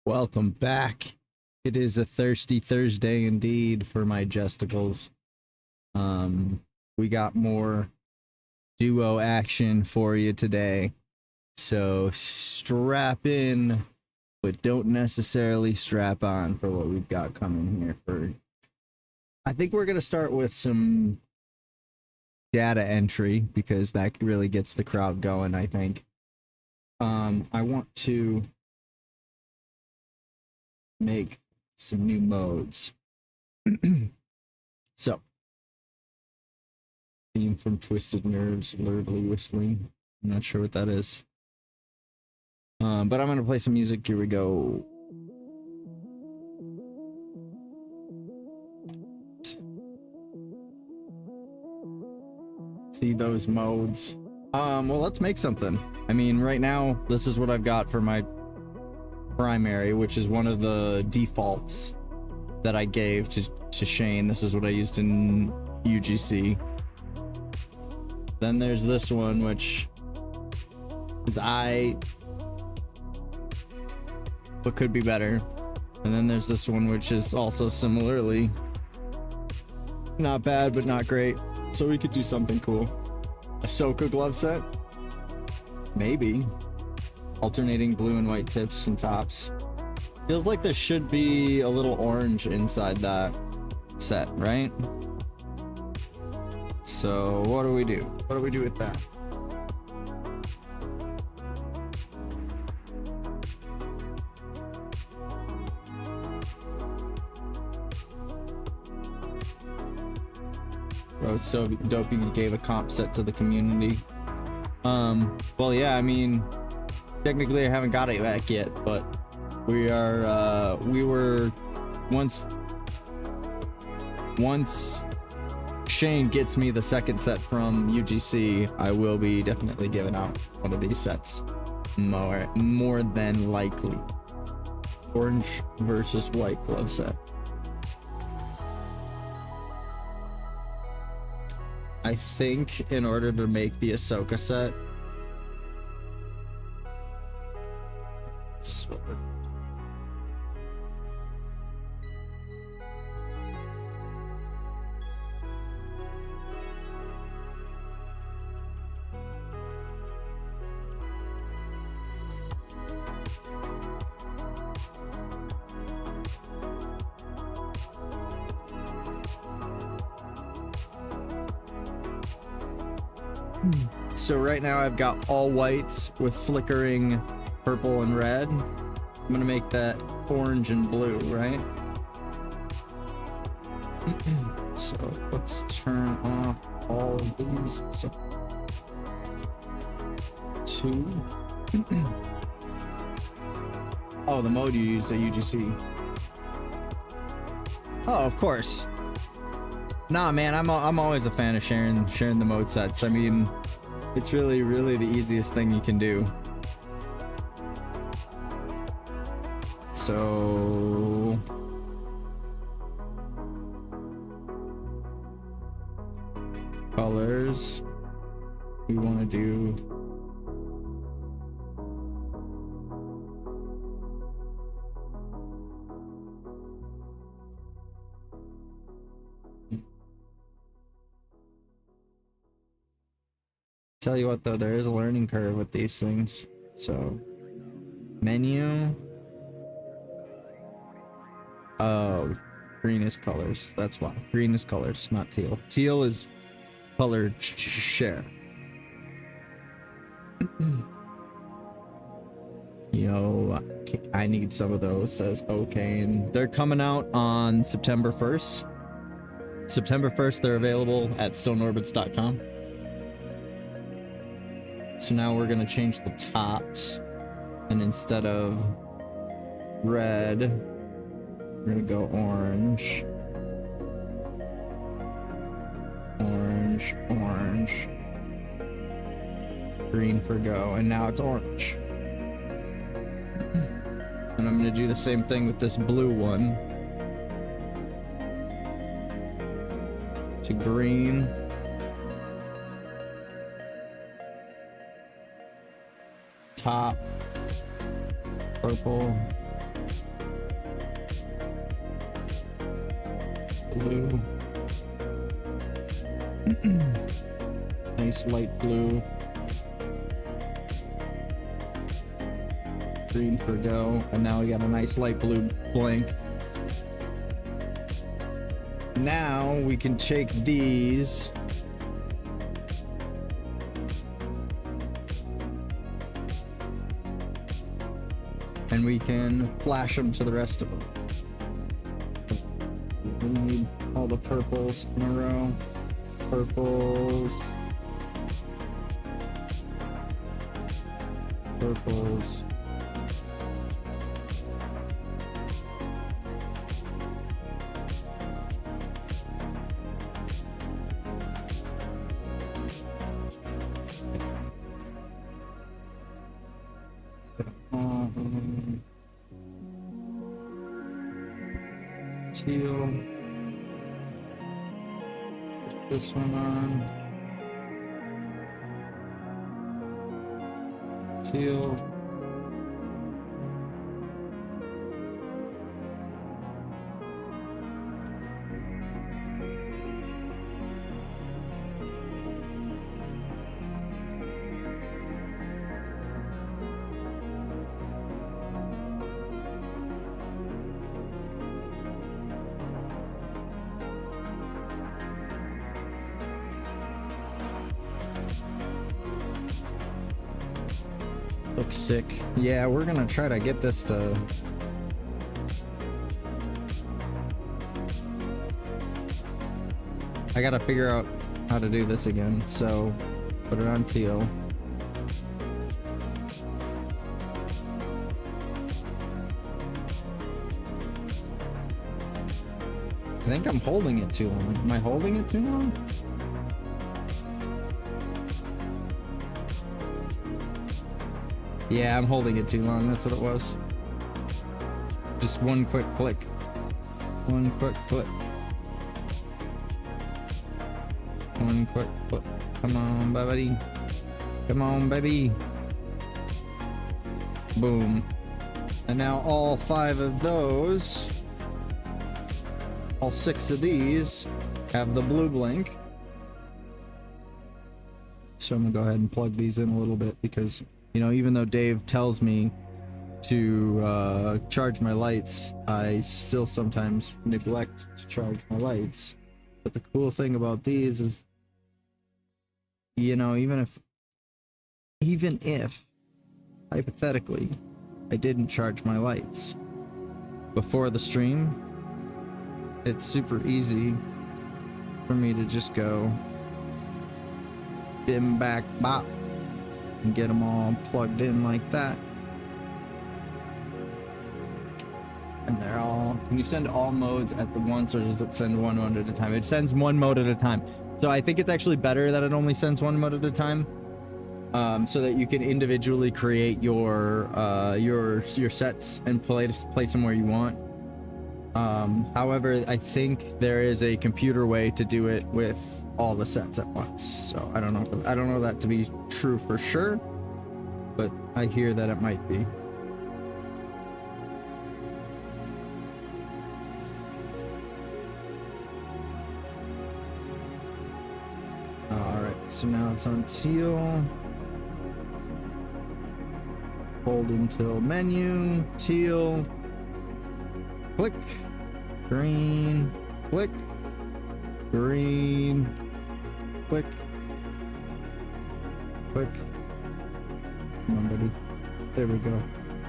Welcome back. It is a thirsty Thursday indeed for my Jesticles. We got more duo action for you today. So strap in, but don't necessarily strap on for what we've got coming here for. I think we're gonna start with some data entry because that really gets the crowd going, I think. I want to make some new modes. So, theme from Twisted Nerves, Lurgly Whistling. I'm not sure what that is. But I'm gonna play some music. Here we go. See those modes. Well, let's make something. I mean, right now, this is what I've got for my primary, which is one of the defaults that I gave to Shane. This is what I used in UGC. Then there's this one, which is but could be better. And then there's this one, which is also similarly not bad, but not great. So we could do something cool. Ahsoka glove set? Maybe. Alternating blue and white tips and tops. Feels like there should be a little orange inside that set, right? So what do we do? What do we do with that? Bro, it's so dope you gave a comp set to the community. Well, yeah, I mean, technically I haven't got it back yet, but we were once Shane gets me the second set from UGC, I will be definitely giving out one of these sets. More than likely. Orange versus white glove set. I think in order to make the Ahsoka set, this is what we're doing. So right now I've got all whites with flickering purple and red. I'm gonna make that orange and blue, right? So let's turn off all of these. So 2. Oh, the mode you used at UGC. Oh, of course. Nah, man, I'm always a fan of sharing the mode sets. I mean, it's really the easiest thing you can do. So colors we want to do. Tell you what though, there is a learning curve with these things. So menu. Oh, green is colors. That's why. Green is colors, not teal. Teal is color share. Yo, I need some of those, says okay. And they're coming out on September 1st. September 1st, they're available at stoneorbits.com. So now we're gonna change the tops, and instead of red, we're gonna go orange. Orange, orange. Green for go, and now it's orange. And I'm gonna do the same thing with this blue one. To green. Top. Purple. Blue. Nice light blue. Green for go, and now we got a nice light blue blank. Now we can take these and we can flash them to the rest of them. We need all the purples in a row. Purples. Purples. Teal. Put this one on. Teal. Looks sick. Yeah, we're gonna try to get this to... I gotta figure out how to do this again, so put it on teal. I think I'm holding it too long. Am I holding it too long? Yeah, I'm holding it too long. That's what it was. Just one quick click. One quick click. One quick click. Come on, buddy. Come on, baby. Boom. And now all 5 of those, all 6 of these, have the blue blink. So I'm gonna go ahead and plug these in a little bit because, you know, even though Dave tells me to charge my lights, I still sometimes neglect to charge my lights. But the cool thing about these is, you know, even if hypothetically I didn't charge my lights before the stream, it's super easy for me to just go dim back bop and get them all plugged in like that. And they're all... Can you send all modes at the once, or does it send one mode at a time? It sends one mode at a time. So I think it's actually better that it only sends one mode at a time, so that you can individually create your sets and place them where you want. However, I think there is a computer way to do it with all the sets at once. So I don't know that to be true for sure, but I hear that it might be. All right, so now it's on teal. Hold until menu, teal, click, green, click, green, click, click. Come on, buddy. There we go.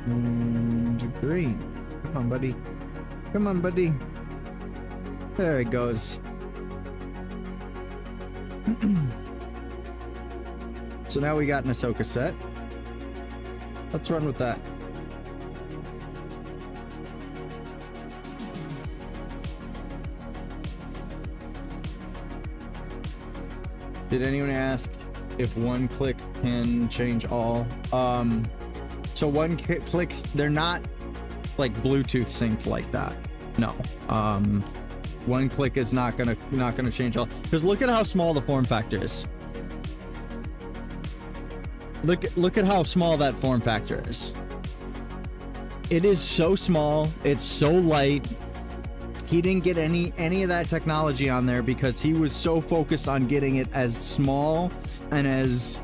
And green. Come on, buddy. Come on, buddy. There it goes. So now we got an Ahsoka set. Let's run with that. Did anyone ask if one click can change all? So one click, they're not like Bluetooth synced like that. No. One click is not gonna change all. Because look at how small the form factor is. Look at how small that form factor is. It is so small. It's so light. He didn't get any of that technology on there because he was so focused on getting it as small and as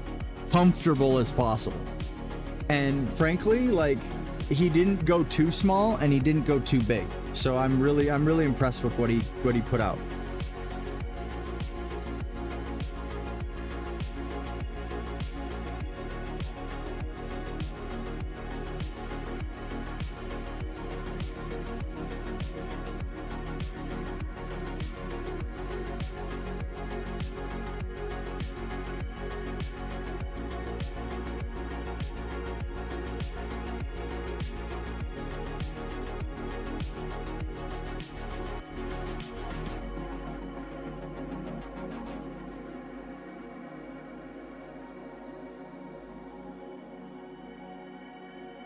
comfortable as possible. And frankly, like, he didn't go too small and he didn't go too big. So I'm really impressed with what he put out.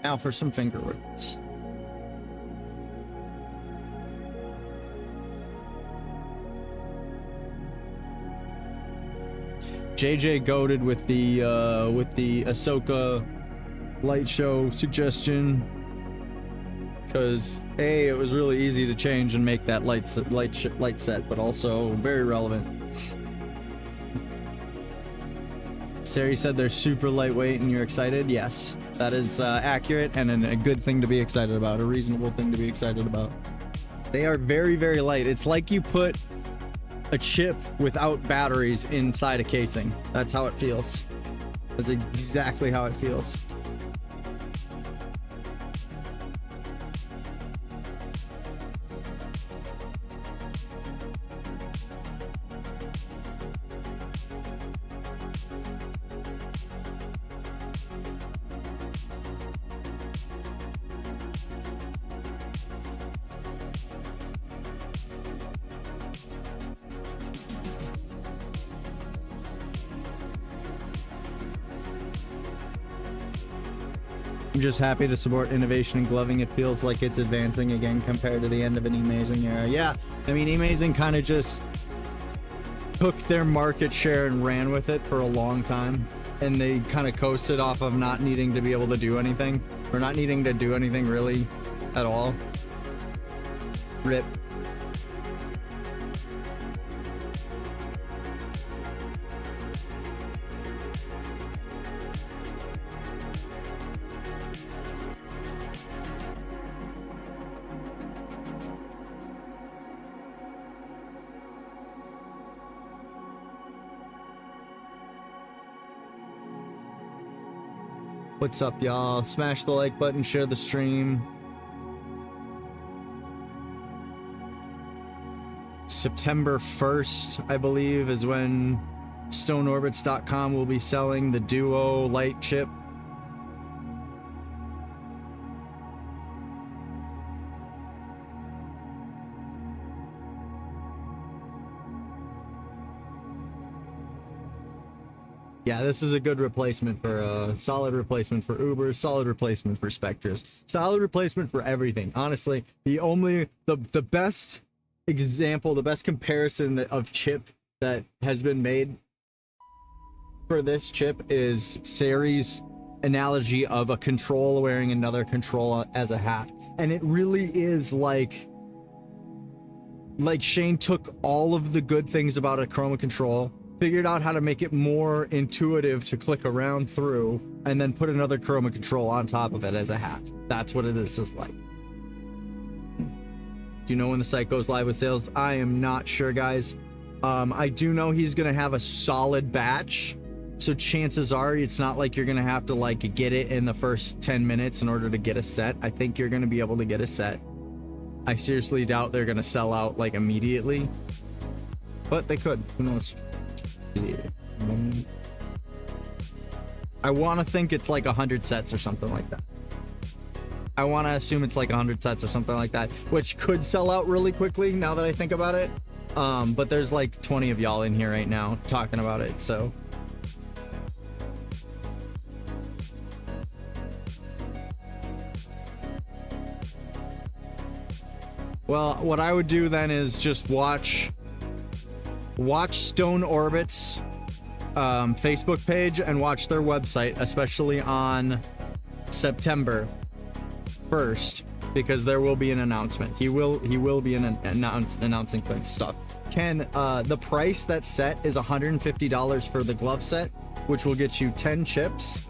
Now for some finger words. JJ goated with the Ahsoka Lightshow suggestion because it was really easy to change and make that light set, but also very relevant. Sari said they're super lightweight and you're excited. Yes, that is accurate and a good thing to be excited about, a reasonable thing to be excited about. They are very, very light. It's like you put a chip without batteries inside a casing. That's how it feels. That's exactly how it feels. I'm just happy to support innovation in gloving. It feels like it's advancing again compared to the end of an amazing era. Yeah, I mean, amazing kind of just took their market share and ran with it for a long time, and they kind of coasted off of not needing to be able to do anything, or not needing to do anything really at all. RIP. What's up, y'all? Smash the like button, share the stream. September 1st, I believe, is when stoneorbits.com will be selling the Duo light chip. Yeah, this is a good replacement for solid replacement for Ubers, solid replacement for Spectres, solid replacement for everything. Honestly, the best example, the best comparison of chip that has been made for this chip is Sari's analogy of a control wearing another control as a hat. And it really is like Shane took all of the good things about a Chroma control, figured out how to make it more intuitive to click around through, and then put another Chroma control on top of it as a hat. That's what this is like. Do you know when the site goes live with sales? I am not sure, guys. I do know he's gonna have a solid batch, so chances are it's not like you're gonna have to like get it in the first 10 minutes in order to get a set. I think you're gonna be able to get a set. I seriously doubt they're gonna sell out like immediately, but they could. Who knows? Yeah. I want to think it's like 100 sets or something like that. I want to assume it's like 100 sets or something like that, which could sell out really quickly now that I think about it. But there's like 20 of y'all in here right now talking about it, so. Well, what I would do then is just watch Stone Orbit's Facebook page and watch their website, especially on September 1st, because there will be an announcement. He will be announcing stuff. Ken, the price that's set is $150 for the glove set, which will get you 10 chips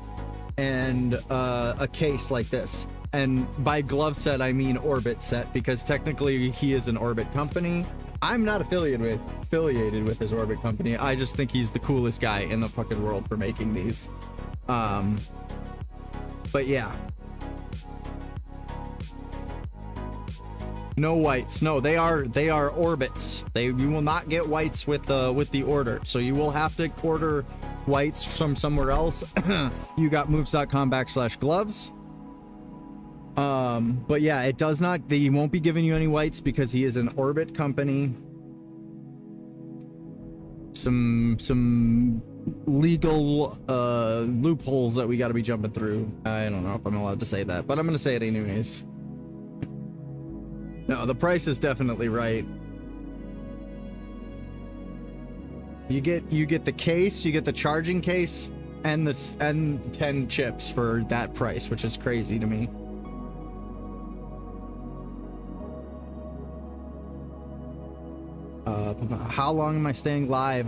and a case like this. And by glove set, I mean Orbit set, because technically he is an Orbit company. I'm not affiliated with his Orbit company. I just think he's the coolest guy in the fucking world for making these. But yeah. No whites. No, they are orbits. You will not get whites with the order. So you will have to order whites from somewhere else. You got moves.com/gloves. But yeah, it does not, he won't be giving you any whites because he is an Orbit company. Some legal loopholes that we got to be jumping through. I don't know if I'm allowed to say that, but I'm gonna say it anyways. No, the price is definitely right. You get the case, you get the charging case, and 10 chips for that price, which is crazy to me. How long am I staying live?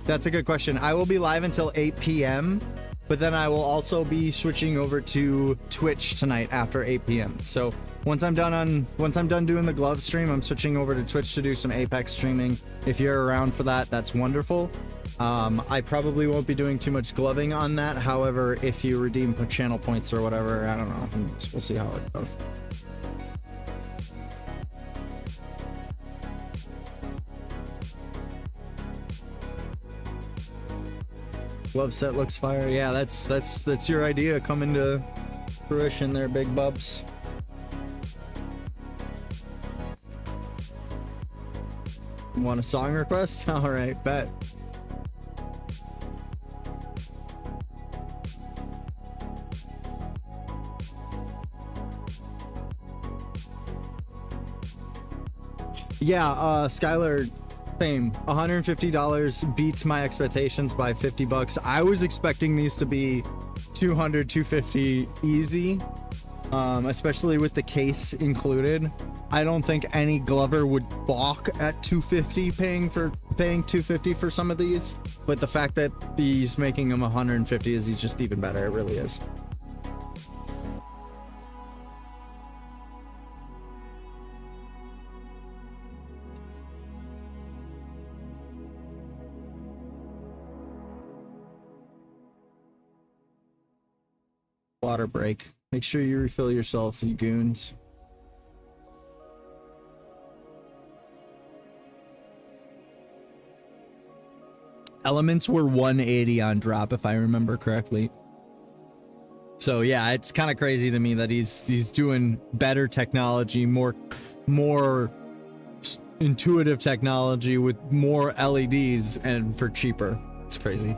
That's a good question. I will be live until 8 p.m. but then I will also be switching over to Twitch tonight after 8 p.m. So once I'm done doing the glove stream, I'm switching over to Twitch to do some Apex streaming. If you're around for that, that's wonderful. I probably won't be doing too much gloving on that. However, if you redeem channel points or whatever, I don't know. We'll see how it goes. Glove set looks fire. Yeah, that's your idea coming to fruition there, big bubs. Want a song request? All right, bet. Yeah, Skylar, same. $150 beats my expectations by $50. I was expecting these to be $200, $250 easy, especially with the case included. I don't think any glover would balk at $250 paying $250 for some of these, but the fact that he's making them $150 is just even better. It really is. Water break. Make sure you refill yourselves, you goons. Elements were 180 on drop, if I remember correctly. So yeah, it's kind of crazy to me that he's doing better technology, more intuitive technology with more LEDs and for cheaper. It's crazy.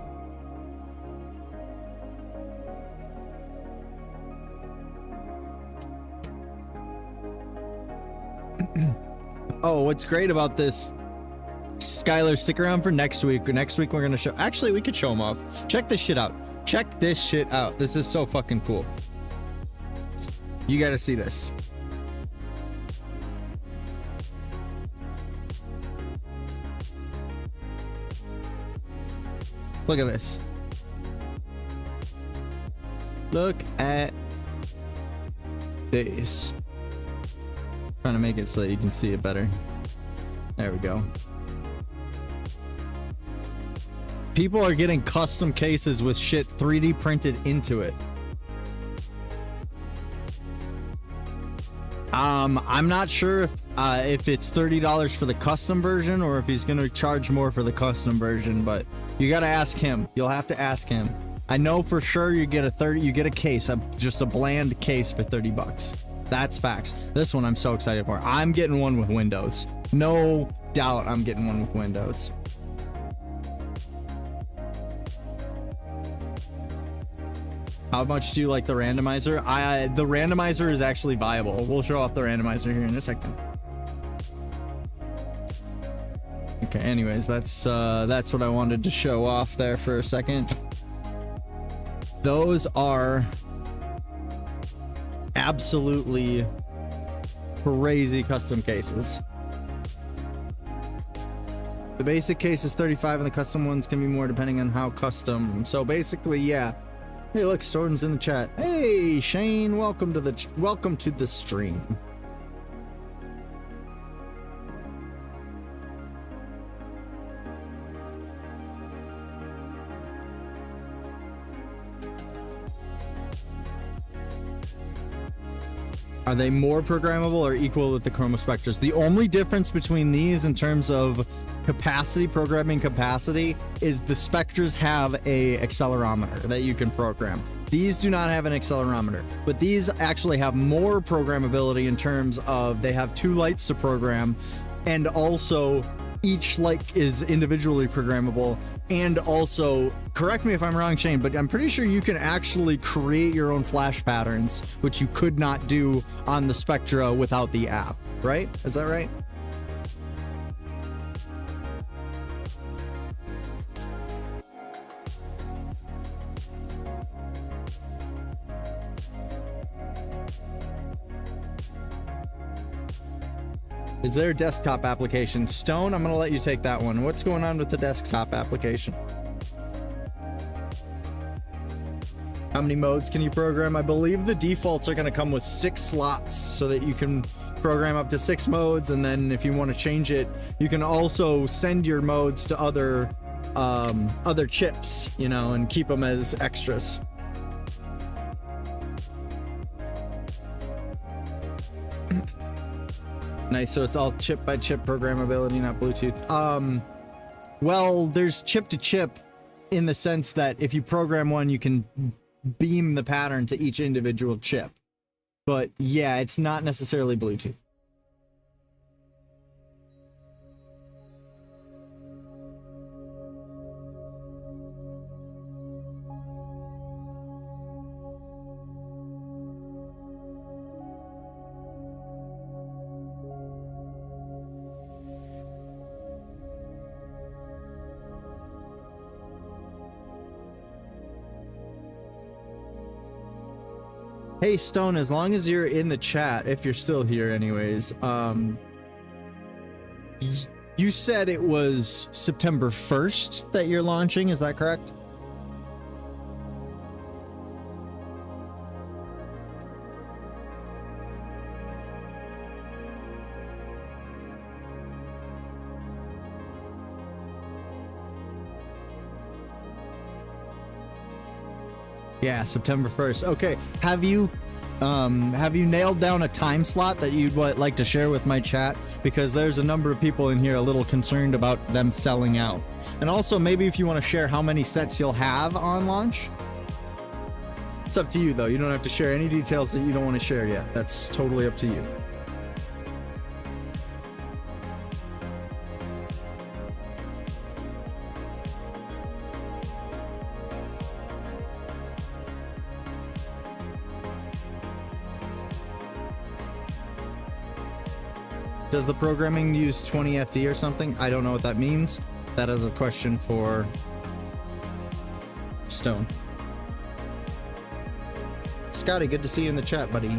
Oh, what's great about this, Skylar, stick around for next week. Next week we're gonna show, actually we could show them off. Check this shit out. Check this shit out. This is so fucking cool. You gotta see this. Look at this. Look at this. Trying to make it so that you can see it better. There we go. People are getting custom cases with shit 3D printed into it. I'm not sure if it's $30 for the custom version or if he's gonna charge more for the custom version, but you gotta ask him. You'll have to ask him. I know for sure you get a case, just a bland case for 30 bucks. That's facts. This one I'm so excited for. I'm getting one with Windows. No doubt I'm getting one with Windows. How much do you like the randomizer? The randomizer is actually viable. We'll show off the randomizer here in a second. Okay, anyways, that's what I wanted to show off there for a second. Those are absolutely crazy custom cases. The basic case is 35 and the custom ones can be more depending on how custom. So basically, yeah. Hey, look, Storden's in the chat. Hey, Shane, welcome to the stream. Are they more programmable or equal with the chromospectras? The only difference between these in terms of capacity, programming capacity, is the spectras have a accelerometer that you can program. These do not have an accelerometer, but these actually have more programmability in terms of they have 2 lights to program, and also each light is individually programmable. And also, correct me if I'm wrong, Shane, but I'm pretty sure you can actually create your own flash patterns, which you could not do on the Spectra without the app, right? Is that right? Is there a desktop application? Stone, I'm going to let you take that one. What's going on with the desktop application? How many modes can you program? I believe the defaults are going to come with 6 slots so that you can program up to 6 modes. And then if you want to change it, you can also send your modes to other chips, you know, and keep them as extras. Nice, so it's all chip by chip programmability, not Bluetooth. Well, there's chip to chip in the sense that if you program one, you can beam the pattern to each individual chip. But yeah, it's not necessarily Bluetooth. Hey Stone, as long as you're in the chat, if you're still here anyways, you said it was September 1st that you're launching, is that correct? Yeah, September 1st. Okay, have you nailed down a time slot that you'd like to share with my chat? Because there's a number of people in here a little concerned about them selling out. And also, maybe if you want to share how many sets you'll have on launch. It's up to you, though. You don't have to share any details that you don't want to share yet. That's totally up to you. Does the programming use 20 FD or something? I don't know what that means. That is a question for Stone. Scotty, good to see you in the chat, buddy.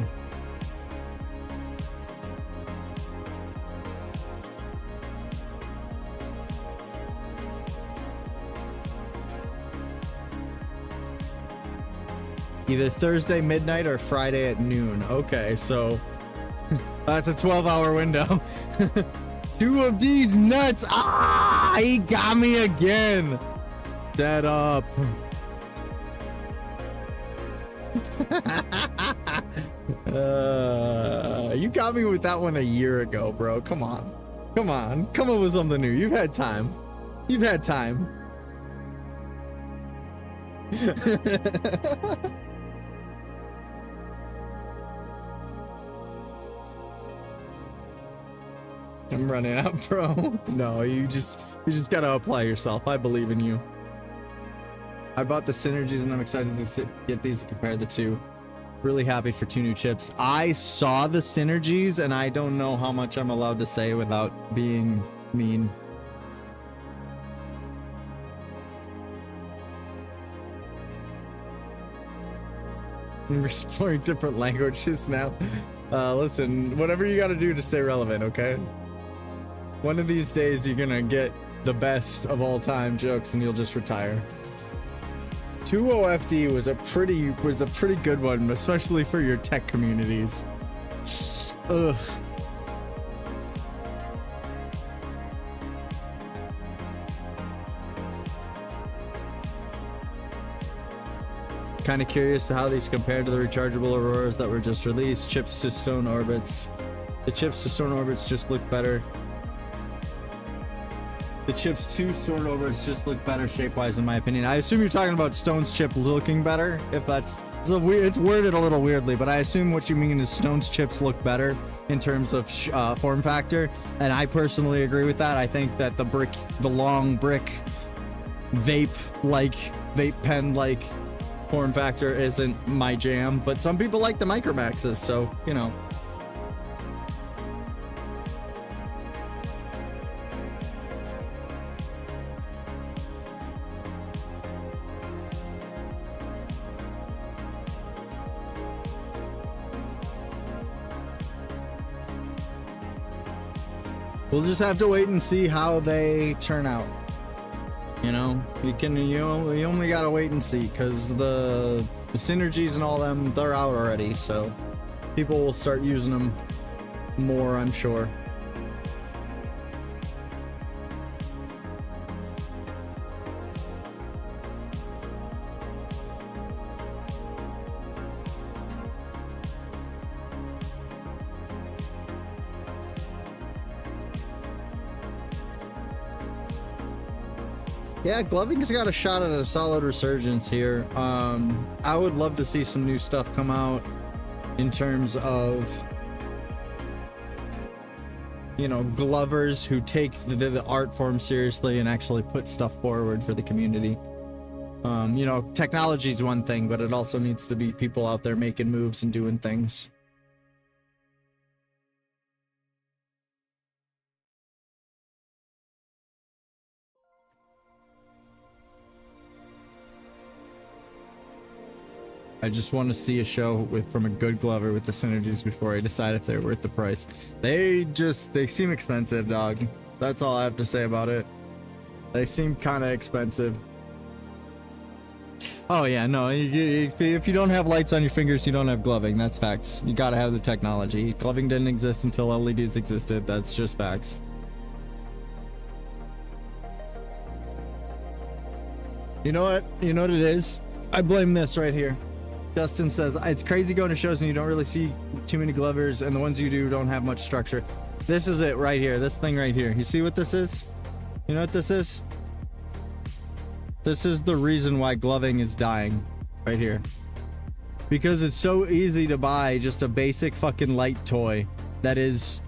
Either Thursday midnight or Friday at noon. Okay, so that's a 12-hour window. 2 of these nuts. Ah, he got me again. Dead up. You got me with that one a year ago, bro. Come on. Come on. Come up with something new. You've had time. You've had time. I'm running out, bro. No, you just gotta apply yourself. I believe in you. I bought the synergies and I'm excited to get these and compare the two. Really happy for 2 new chips. I saw the synergies and I don't know how much I'm allowed to say without being mean. We're exploring different languages now. Listen, whatever you gotta do to stay relevant, okay? One of these days you're gonna get the best of all time jokes and you'll just retire. 2OFD was a pretty good one, especially for your tech communities. Ugh. Kind of curious how these compare to the rechargeable auroras that were just released. Chips to stone orbits. The chips to stone orbits just look better. The chips to stone orbits just look better shape-wise, in my opinion. I assume you're talking about Stone's chip looking better. If that's it's worded a little weirdly, but I assume what you mean is Stone's chips look better in terms of form factor, and I personally agree with that. I think that the long brick vape pen-like form factor isn't my jam, but some people like the Micromaxes, so you know. We'll just have to wait and see how they turn out. You know, you only gotta wait and see, because the synergies and all them, they're out already, so people will start using them more, I'm sure. Yeah, Gloving's got a shot at a solid resurgence here. I would love to see some new stuff come out in terms of, you know, glovers who take the art form seriously and actually put stuff forward for the community. You know, technology's one thing, but it also needs to be people out there making moves and doing things. I just want to see a show from a good glover with the synergies before I decide if they're worth the price. They seem expensive, dog. That's all I have to say about it. They seem kind of expensive. Oh yeah, no, if you don't have lights on your fingers, you don't have gloving. That's facts. You gotta have the technology. Gloving didn't exist until LEDs existed. That's just facts. You know what? You know what it is? I blame this right here. Justin says, it's crazy going to shows and you don't really see too many glovers, and the ones you do don't have much structure. This is it right here. This thing right here. You see what this is? You know what this is? This is the reason why gloving is dying right here. Because it's so easy to buy just a basic fucking light toy that is,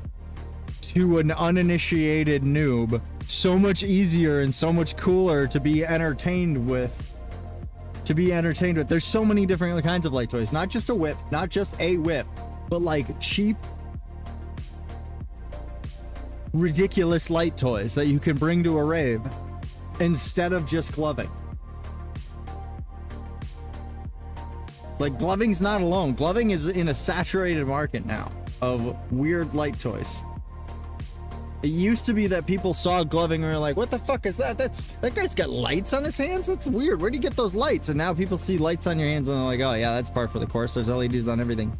to an uninitiated noob, so much easier and so much cooler to be entertained with. There's so many different kinds of light toys, not just a whip, but like cheap, ridiculous light toys that you can bring to a rave instead of just gloving. Like, gloving's not alone. Gloving is in a saturated market now of weird light toys. It used to be that people saw gloving and were like, what the fuck is that? That guy's got lights on his hands? That's weird. Where'd you get those lights? And now people see lights on your hands and they're like, oh yeah, that's par for the course. There's LEDs on everything.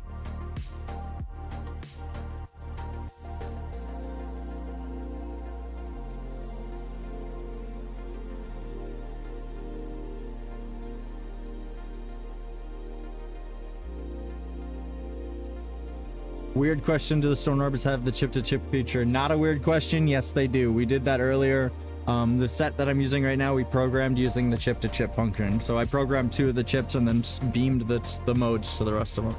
Weird question, do the stone orbits have the chip-to-chip feature? Not a weird question. Yes, they do. We did that earlier. The set that I'm using right now, we programmed using the chip-to-chip function. So I programmed 2 of the chips and then just beamed the modes to the rest of them.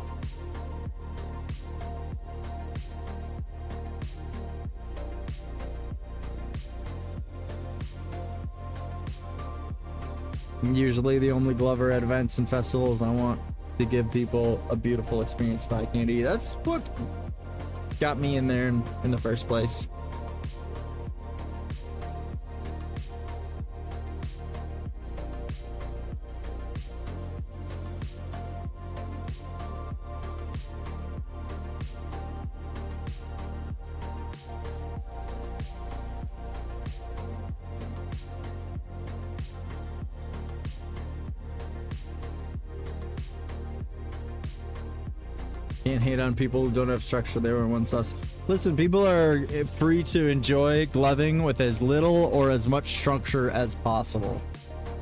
Usually the only Glover at events and festivals I want to give people a beautiful experience by candy. That's what got me in there in the first place. Can't hate on people who don't have structure. They were once us. Listen, people are free to enjoy gloving with as little or as much structure as possible.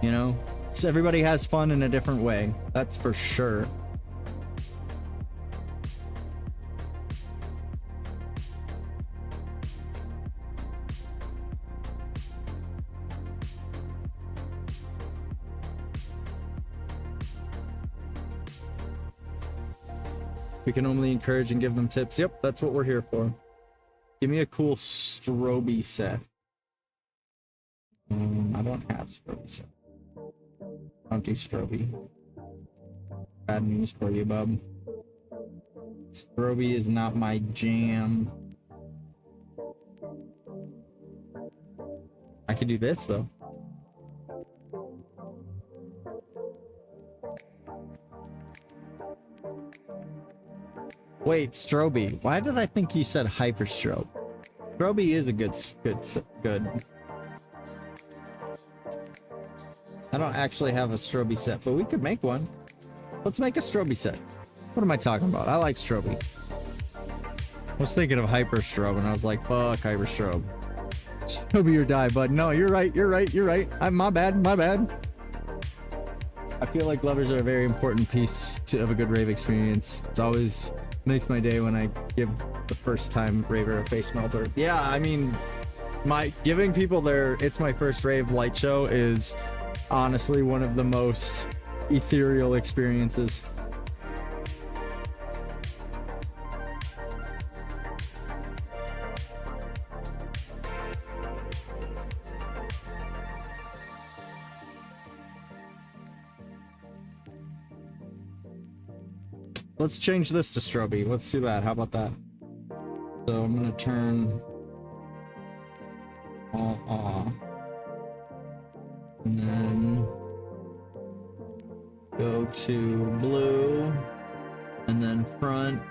You know? So everybody has fun in a different way. That's for sure. We can only encourage and give them tips. Yep, that's what we're here for. Give me a cool strobe set. I don't have strobe set. I don't do strobe. Bad news for you, bub. Strobe is not my jam. I could do this though. Wait, strobe. Why did I think you said hyper strobe? Strobe is a good. I don't actually have a strobe set, but we could make one. Let's make a strobe set. What am I talking about? I like strobe. I was thinking of hyper strobe and I was like, fuck hyper strobe. Strobe or die, bud. No, you're right. My bad. I feel like lovers are a very important piece of a good rave experience. It's always makes my day when I give the first time raver a face melter. Yeah, I mean, giving people their it's my first rave light show is honestly one of the most ethereal experiences. Let's change this to strobe. Let's do that. How about that? So I'm gonna turn all off. And then go to blue. And then front.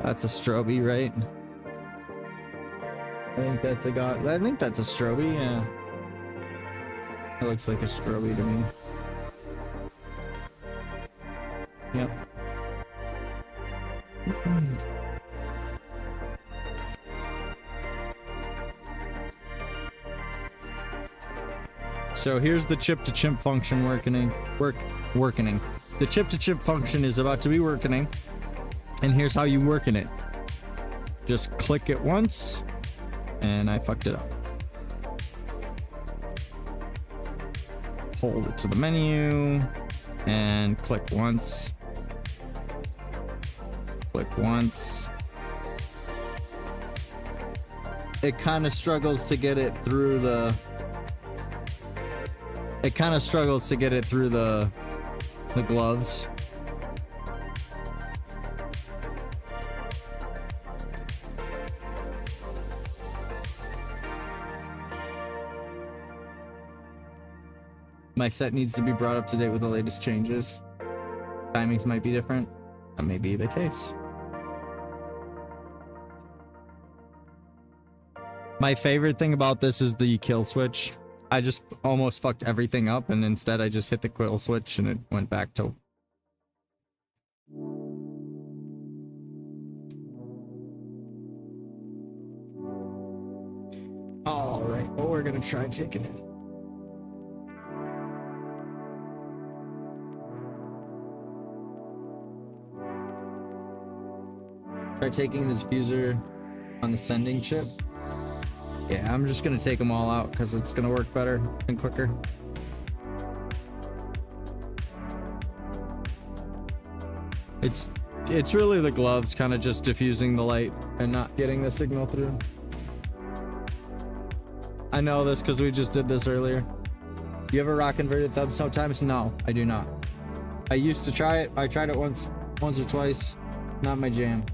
That's a strobe, right? I think that's a strobe, yeah. It looks like a strobe to me. Yep. So here's the chip-to-chip function working. The chip-to-chip function is about to be working, and here's how you work in it. Just click it once, and I fucked it up. Hold it to the menu and click once. Click once. It kind of struggles to get it through the. The gloves. My set needs to be brought up to date with the latest changes. Timings might be different. That may be the case. My favorite thing about this is the kill switch. I just almost fucked everything up, and instead I just hit the kill switch and it went back to... Alright, well, we're gonna try taking it. Try taking the diffuser on the sending chip. Yeah, I'm just gonna take them all out because it's gonna work better and quicker. It's really the gloves kind of just diffusing the light and not getting the signal through. I know this because we just did this earlier. You ever rock inverted thumbs sometimes? No, I do not. I used to try it. I tried it once or twice. Not my jam.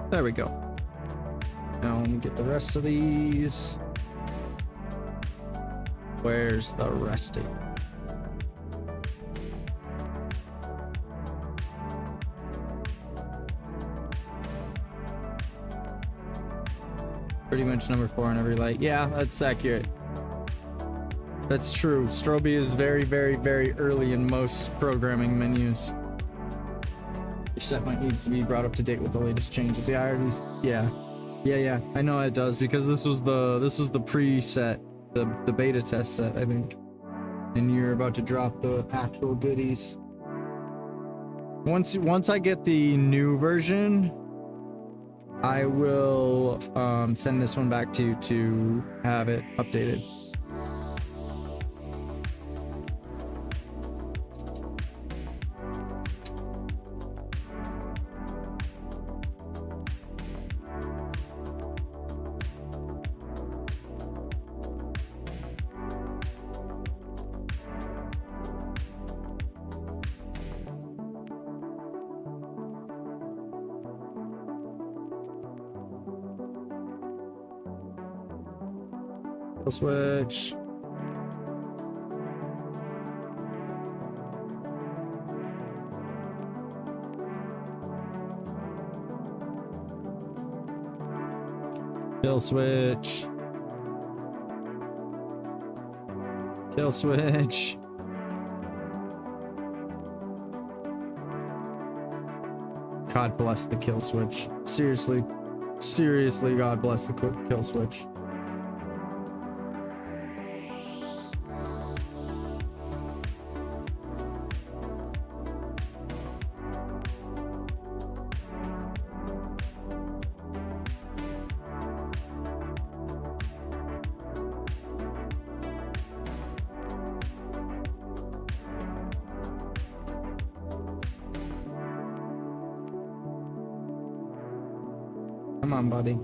There we go. Now let me get the rest of these. Where's the rest of you? Pretty much number 4 on every light. Yeah, that's accurate. That's true. Strobe is very, very, very early in most programming menus. Your set might need to be brought up to date with the latest changes. Yeah, I already, yeah. I know it does because this was the preset, the beta test set, I think. And you're about to drop the actual goodies. Once I get the new version, I will send this one back to you to have it updated. Switch. Kill switch. Kill switch. God bless the kill switch. Seriously, God bless the kill switch. Come on, buddy.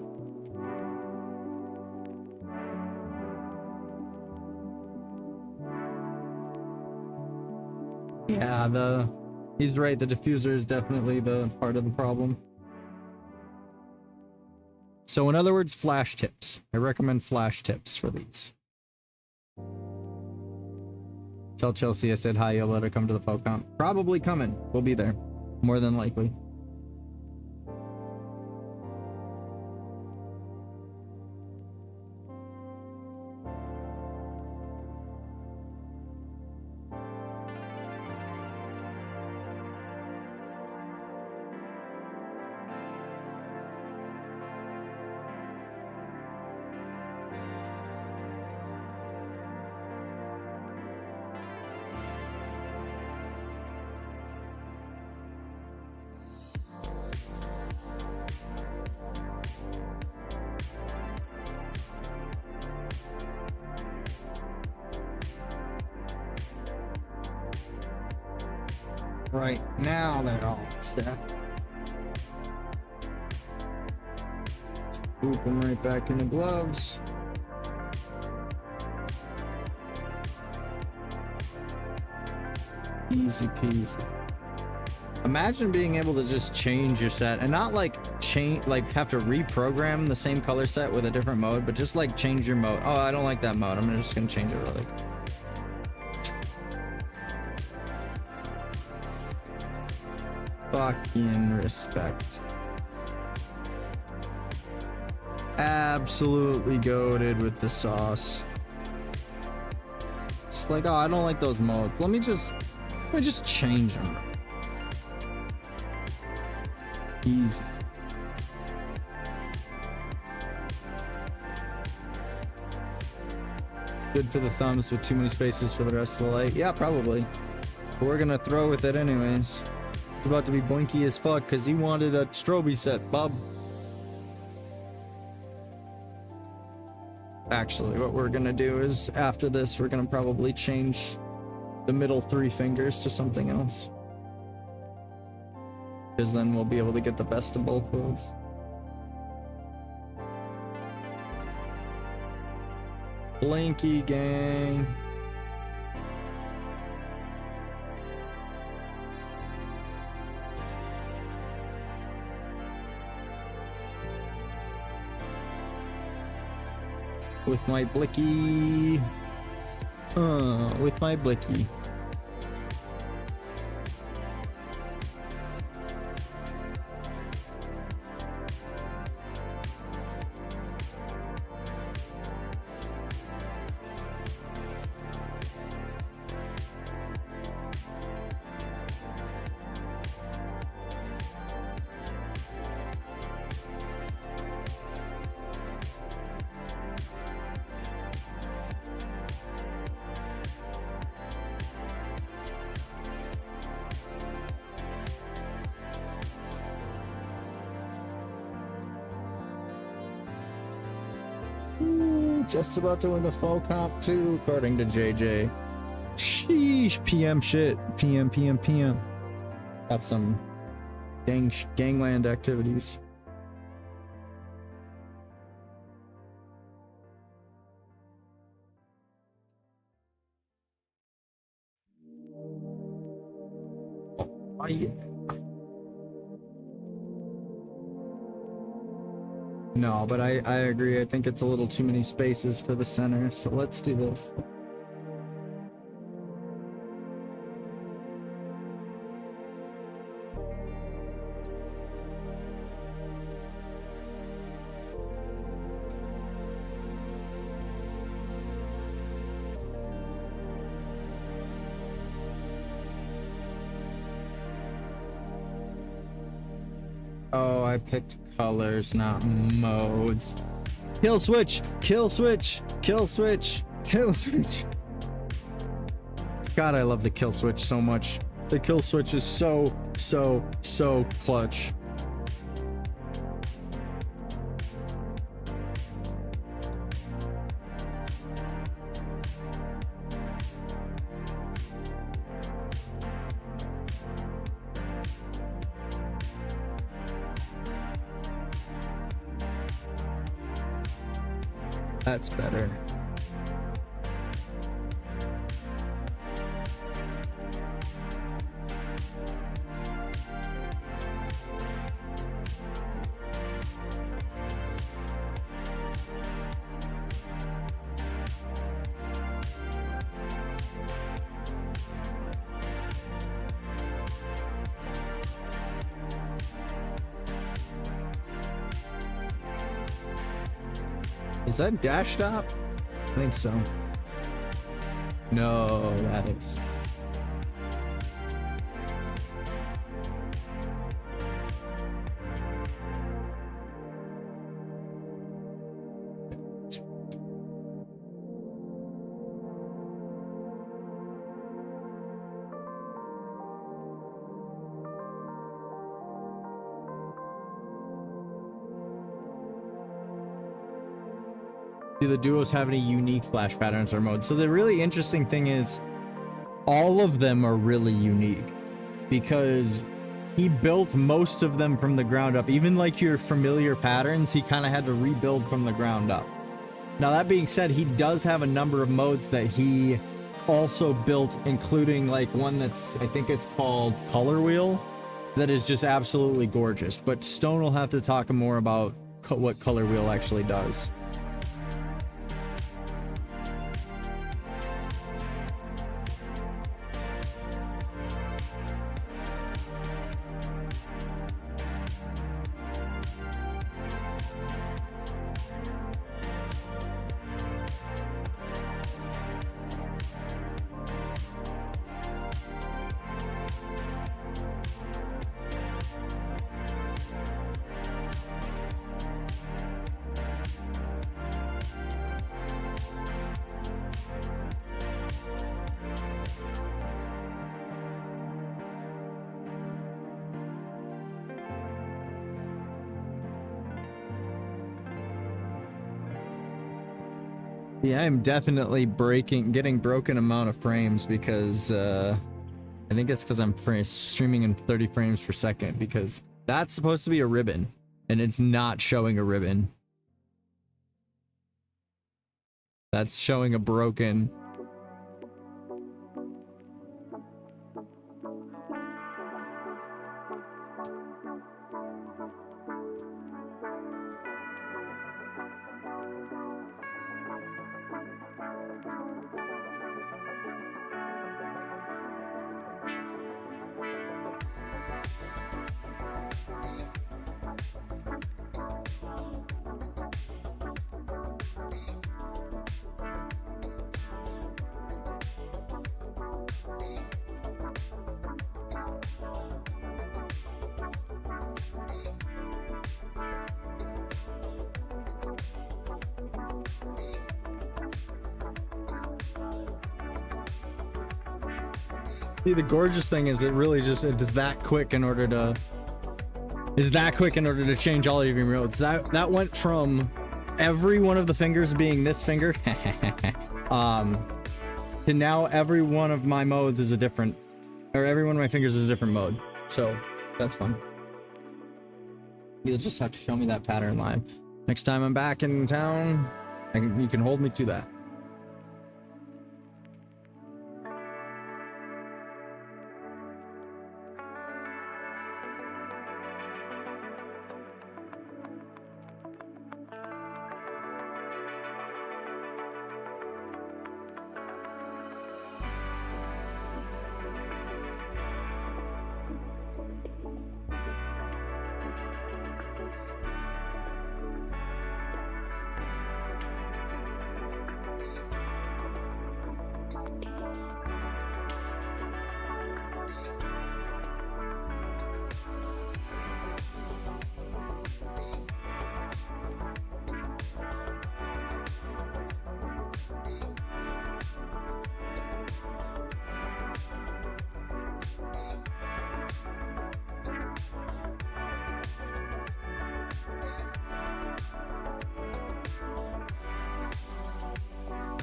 Yeah, he's right. The diffuser is definitely the part of the problem. So in other words, flash tips. I recommend flash tips for these. Tell Chelsea I said hi. You'll let her come to the folk comp. Probably coming. We'll be there. More than likely. Right now they're all set. Boop them right back in the gloves. Easy peasy. Imagine being able to just change your set and not like have to reprogram the same color set with a different mode, but just like change your mode. Oh, I don't like that mode. I'm just gonna change it really quick. Fucking respect. Absolutely goated with the sauce. It's like, oh, I don't like those modes. Let me just change them. Easy. Good for the thumbs with too many spaces for the rest of the light. Yeah, probably. But we're gonna throw with it anyways. about to be blinky as fuck because he wanted a strobe set, bub. Actually, what we're gonna do is after this, we're gonna probably change the middle 3 fingers to something else. Because then we'll be able to get the best of both worlds. Blinky gang. With my blicky. With my blicky. Just about to win the faux comp too, according to JJ. Sheesh, PM shit. PM. Got some gangland activities. Oh, yeah. No, but I agree. I think it's a little too many spaces for the center, so let's do this. Oh, I picked colors, not modes. Kill switch, kill switch, kill switch, kill switch. God, I love the kill switch so much. The kill switch is so clutch. That's better. Is that dash stop? I think so. No, that is. Do the duos have any unique flash patterns or modes? So the really interesting thing is all of them are really unique because he built most of them from the ground up. Even like your familiar patterns, he kind of had to rebuild from the ground up. Now that being said, he does have a number of modes that he also built, including like one that's, I think it's called Color Wheel, that is just absolutely gorgeous. But Stone will have to talk more about what Color Wheel actually does. Yeah, I'm definitely getting broken amount of frames because I think it's because I'm streaming in 30 frames per second, because that's supposed to be a ribbon and it's not showing a ribbon. That's showing a broken. See, the gorgeous thing is it really just is that quick in order to change all of your modes. That went from every one of the fingers being this finger to now every one of my modes is a different, or every one of my fingers is a different mode. So that's fun. You'll just have to show me that pattern live next time I'm back in town. You can hold me to that.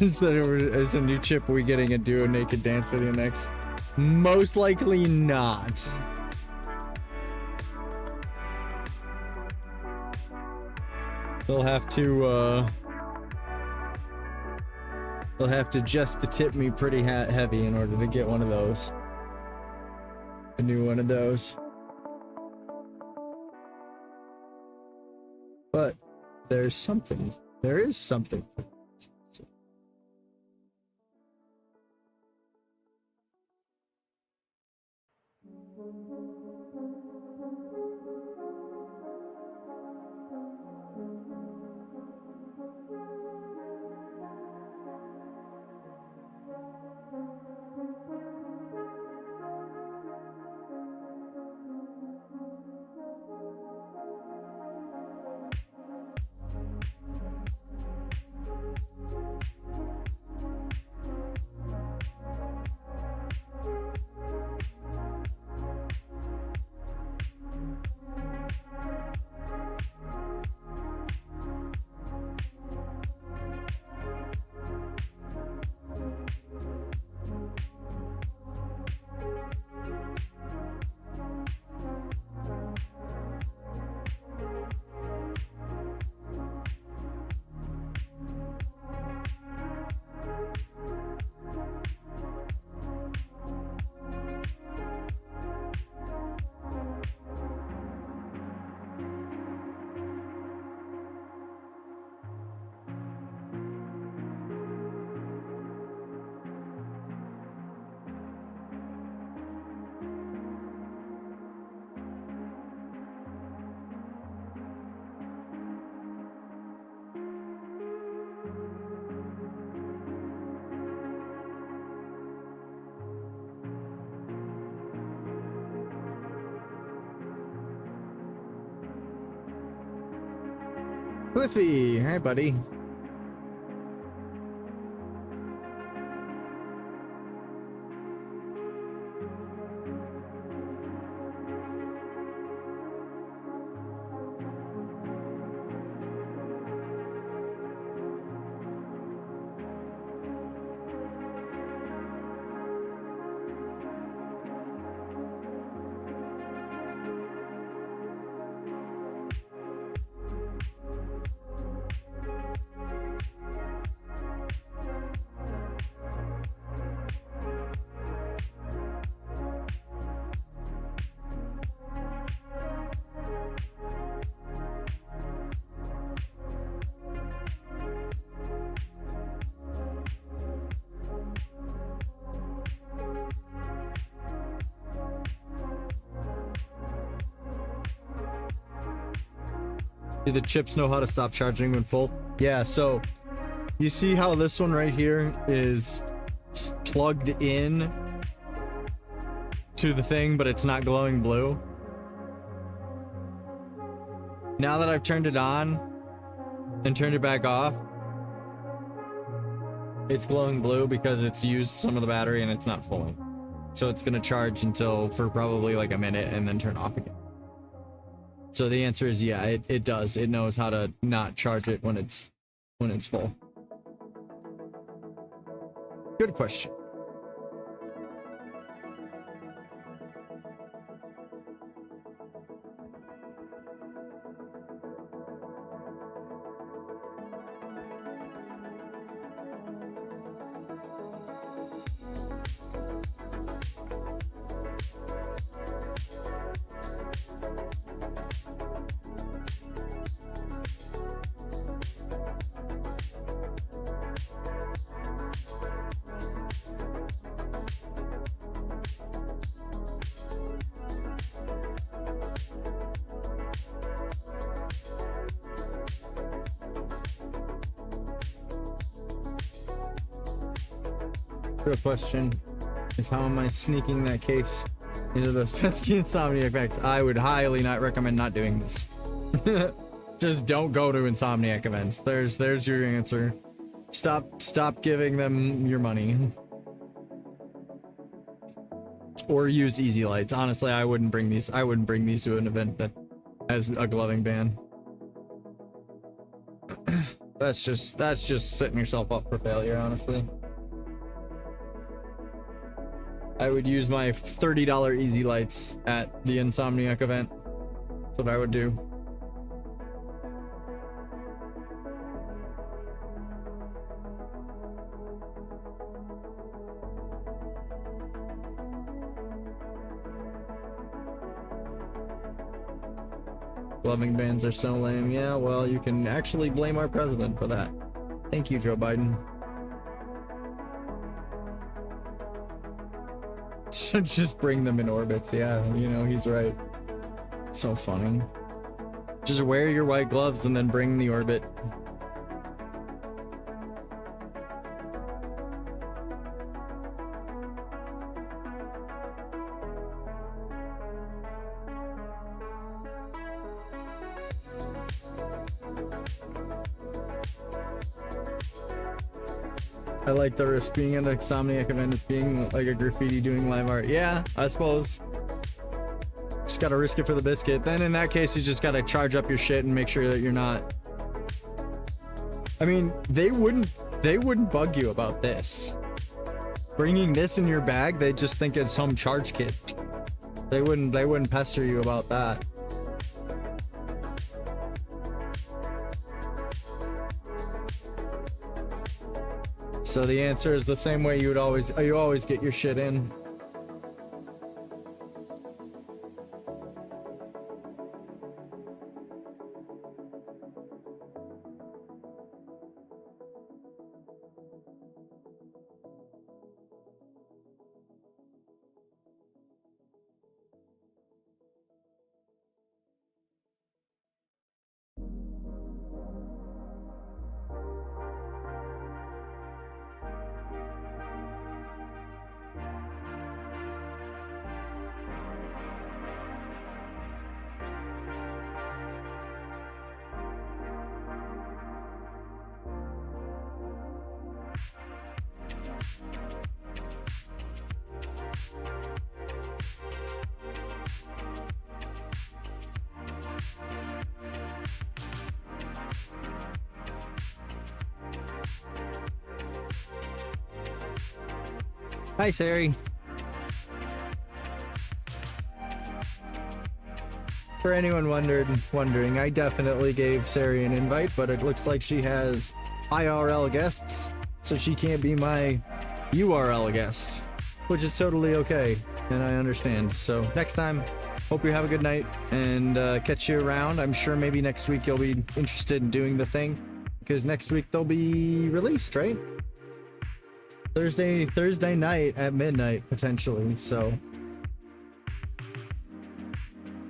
Is a new chip we getting a duo naked dance video next? Most likely not. They'll have to just tip me pretty heavy in order to get one of those. A new one of those. But there is something. Cliffy, hi buddy. Do the chips know how to stop charging when full? Yeah, so you see how this one right here is plugged in to the thing, but it's not glowing blue? Now that I've turned it on and turned it back off, it's glowing blue because it's used some of the battery and it's not fully. So it's gonna charge until for probably like a minute and then turn off again. So the answer is yeah, it does. It knows how to not charge it when it's full. Good question. Real question is, how am I sneaking that case into those pesky Insomniac bags? I would highly not recommend not doing this. Just don't go to Insomniac events. There's your answer. Stop giving them your money. Or use easy lights. Honestly, I wouldn't bring these to an event that has a gloving ban. That's just setting yourself up for failure, honestly. I would use my $30 easy lights at the Insomniac event. That's what I would do. Gloving bans are so lame. Yeah, well, you can actually blame our president for that. Thank you, Joe Biden. Just bring them in orbits. Yeah, you know, he's right. It's so funny. Just wear your white gloves and then bring the orbit. I like the risk being an Insomniac event is being like a graffiti doing live art. Yeah, I suppose. Just gotta risk it for the biscuit. Then in that case, you just gotta charge up your shit and make sure that you're not. I mean, they wouldn't bug you about this. Bringing this in your bag, they just think it's some charge kit. They wouldn't pester you about that. So the answer is the same way you always get your shit in. Hi, Sari. For anyone wondering, I definitely gave Sari an invite, but it looks like she has IRL guests, so she can't be my URL guest, which is totally okay, and I understand. So next time, hope you have a good night, and catch you around. I'm sure maybe next week you'll be interested in doing the thing, because next week they'll be released, right? Thursday night at midnight, potentially, so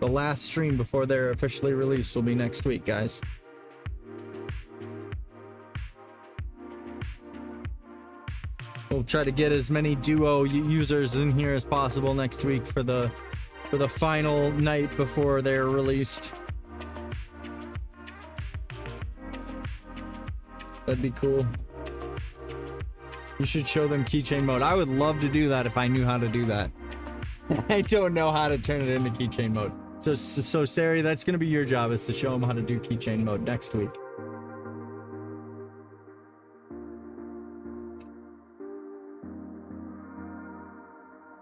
The last stream before they're officially released will be next week, guys. We'll try to get as many Duo users in here as possible next week for the final night before they're released. That'd be cool. You should show them keychain mode. I would love to do that if I knew how to do that. I don't know how to turn it into keychain mode. So Sari, that's gonna be your job, is to show them how to do keychain mode next week.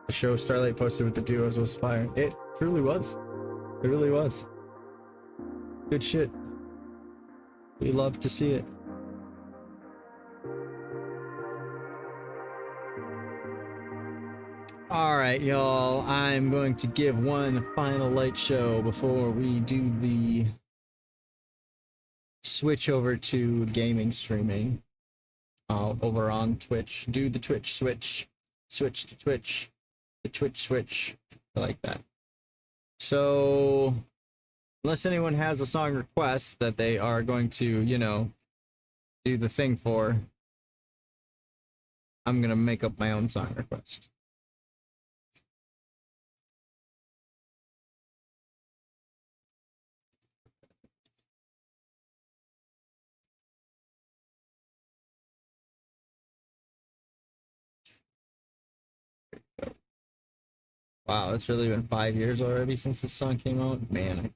The show Starlight posted with the duos was fire. It truly was. It really was. Good shit. We love to see it. Alright, y'all. I'm going to give one final light show before we do the switch over to gaming streaming over on Twitch. Do the Twitch switch. Switch to Twitch. The Twitch switch. I like that. So, unless anyone has a song request that they are going to, you know, do the thing for, I'm going to make up my own song request. Wow, it's really been 5 years already since this song came out. Man,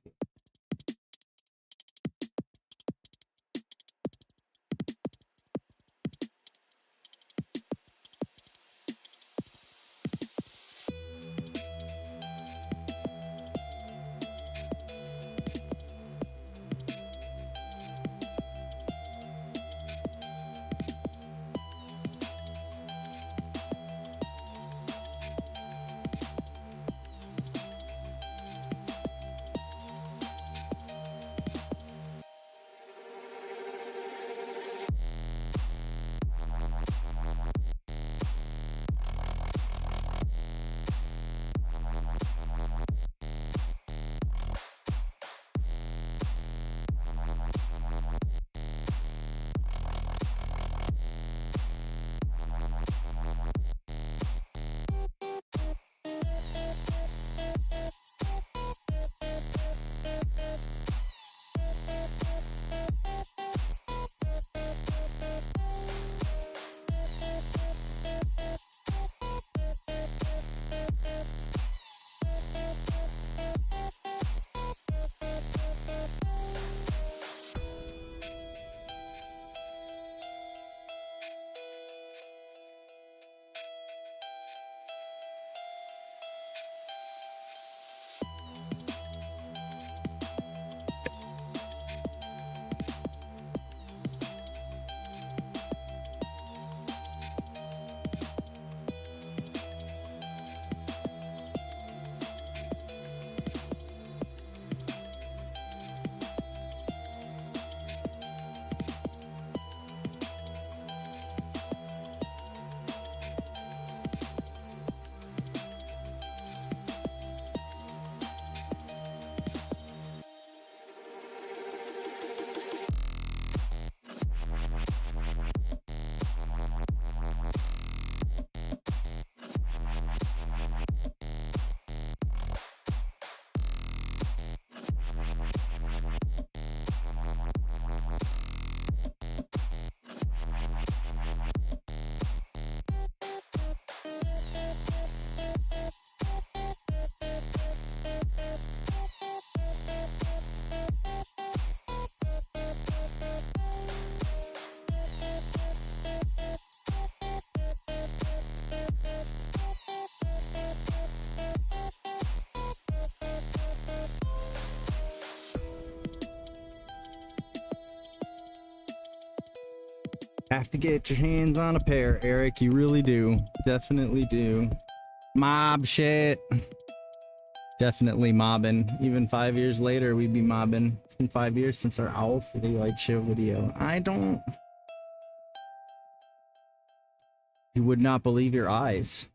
have to get your hands on a pair, Eric. You really do. Definitely do. Mob shit. Definitely mobbing. Even 5 years later, we'd be mobbing. It's been 5 years since our Owl City Lightshow video. You would not believe your eyes.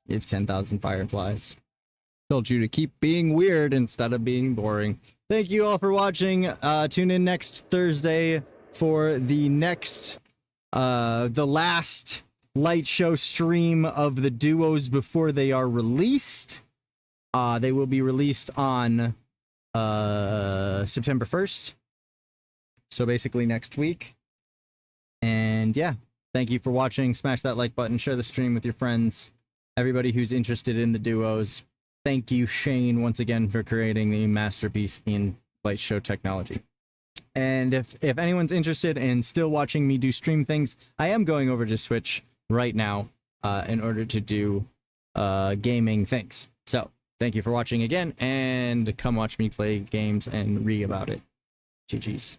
You have 10,000 fireflies. Told you to keep being weird instead of being boring. Thank you all for watching. Tune in next Thursday for the last light show stream of the duos before they are released. They will be released on September 1st. So basically next week. And yeah, thank you for watching. Smash that like button, share the stream with your friends, everybody who's interested in the duos. Thank you, Shane, once again for creating the masterpiece in light show technology. And if anyone's interested in still watching me do stream things, I am going over to Twitch right now in order to do gaming things. So thank you for watching again, and come watch me play games and read about it. GG's.